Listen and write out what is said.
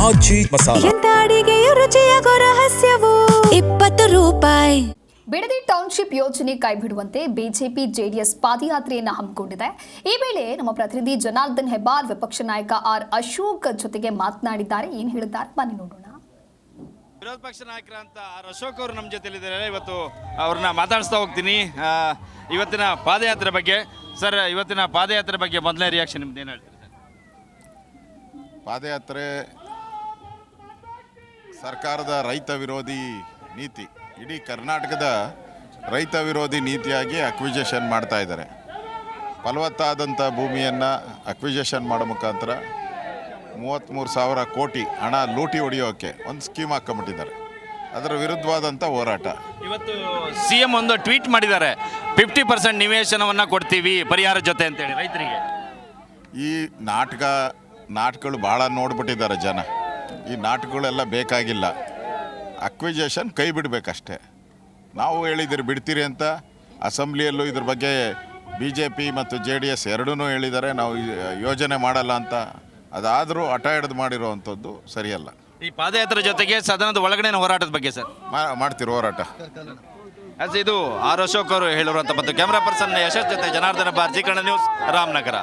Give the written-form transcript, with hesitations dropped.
ಆಚಿ ಮಸಾಲ. ಎಂತ ಅಡಿಗೆಯ ರುಚಿಯಾಗೋ ರಹಸ್ಯವು 20 ರೂಪಾಯಿ. ಬಿಡದಿ ಟೌನ್ಶಿಪ್ ಯೋಜನೆ ಕೈಬಿಡುವಂತೆ ಬಿಜೆಪಿ ಜೆಡಿಎಸ್ ಪಾದಯಾತ್ರೆಯನ್ನು ಹಮ್ಮಿಕೊಂಡಿದೆ. ಈ ವೇಳೆ ನಮ್ಮ ಪ್ರತಿನಿಧಿ ಜನಾರ್ದನ್ ಹೆಬ್ಬಾರ್ ವಿಪಕ್ಷ ನಾಯಕ ಆರ್ ಅಶೋಕ್ ಜೊತೆಗೆ ಮಾತನಾಡಿದ್ದಾರೆ. ಏನು ಹೇಳಿದ್ದಾರೆ ಬನ್ನಿ ನೋಡೋಣ. ವಿರೋಧ ಪಕ್ಷ ನಾಯಕರಂತ ಆರ್ ಅಶೋಕ್ ಅವರು ನಮ್ಮ ಜೊತೆಲಿದ್ದಾರೆ. ಇವತ್ತು ಅವ್ರನ್ನ ಮಾತಾಡಿಸ್ತಾ ಹೋಗ್ತೀನಿ ಇವತ್ತಿನ ಪಾದಯಾತ್ರೆ ಬಗ್ಗೆ. ಸರ್, ಇವತ್ತಿನ ಪಾದಯಾತ್ರೆ ಬಗ್ಗೆ ಮೊದಲನೇ ರಿಯಾಕ್ಷನ್ ನಿಮ್ದು ಏನು ಹೇಳ್ತೀರಿ ಸರ್? ಪಾದಯಾತ್ರೆ ಸರ್ಕಾರದ ರೈತ ವಿರೋಧಿ ನೀತಿ, ಇಡೀ ಕರ್ನಾಟಕದ ರೈತ ವಿರೋಧಿ ನೀತಿಯಾಗಿ ಅಕ್ವಿಜೇಷನ್ ಮಾಡ್ತಾ ಇದ್ದಾರೆ. ಫಲವತ್ತಾದಂಥ ಭೂಮಿಯನ್ನು ಅಕ್ವಿಜೇಷನ್ ಮಾಡೋ ಮುಖಾಂತರ 33,000 ಕೋಟಿ ಹಣ ಲೂಟಿ ಹೊಡೆಯೋಕ್ಕೆ ಒಂದು ಸ್ಕೀಮ್ ಹಾಕೊಂಬಿಟ್ಟಿದ್ದಾರೆ. ಅದರ ವಿರುದ್ಧವಾದಂಥ ಹೋರಾಟ. ಇವತ್ತು CM ಒಂದು ಟ್ವೀಟ್ ಮಾಡಿದ್ದಾರೆ, 50% ನಿವೇಶನವನ್ನು ಕೊಡ್ತೀವಿ ಪರಿಹಾರ ಜೊತೆ ಅಂತೇಳಿ ರೈತರಿಗೆ. ಈ ನಾಟಕಗಳು ಭಾಳ ನೋಡ್ಬಿಟ್ಟಿದ್ದಾರೆ ಜನ. ಈ ನಾಟಕಗಳೆಲ್ಲ ಬೇಕಾಗಿಲ್ಲ. ಅಕ್ವಿಜೇಷನ್ ಕೈ ಬಿಡಬೇಕಷ್ಟೇ. ನಾವು ಹೇಳಿದ್ದೀರಿ ಬಿಡ್ತೀರಿ ಅಂತ. ಅಸೆಂಬ್ಲಿಯಲ್ಲೂ ಇದ್ರ ಬಗ್ಗೆ BJP ಮತ್ತು JDS ಎರಡೂ ಹೇಳಿದ್ದಾರೆ, ನಾವು ಯೋಜನೆ ಮಾಡಲ್ಲ ಅಂತ. ಅದಾದರೂ ಹಠ ಹಿಡಿದು ಮಾಡಿರೋವಂಥದ್ದು ಸರಿಯಲ್ಲ. ಈ ಪಾದಯಾತ್ರೆ ಜೊತೆಗೆ ಸದನದ ಒಳಗಡೆ ಹೋರಾಟದ ಬಗ್ಗೆ ಸರ್ ಮಾಡ್ತಿರೋ ಹೋರಾಟ. ಇದು ಆರ್ ಅಶೋಕ್ ಅವರು ಹೇಳಿರುವಂಥ ಮತ್ತು ಕ್ಯಾಮ್ರಾ ಪರ್ಸನ್ ಯಶಸ್ ಜೊತೆ ಜನಾರ್ದನ ಹೆಬ್ಬಾರ್, ಜಿ ಕನ್ನಡ ನ್ಯೂಸ್, ರಾಮನಗರ.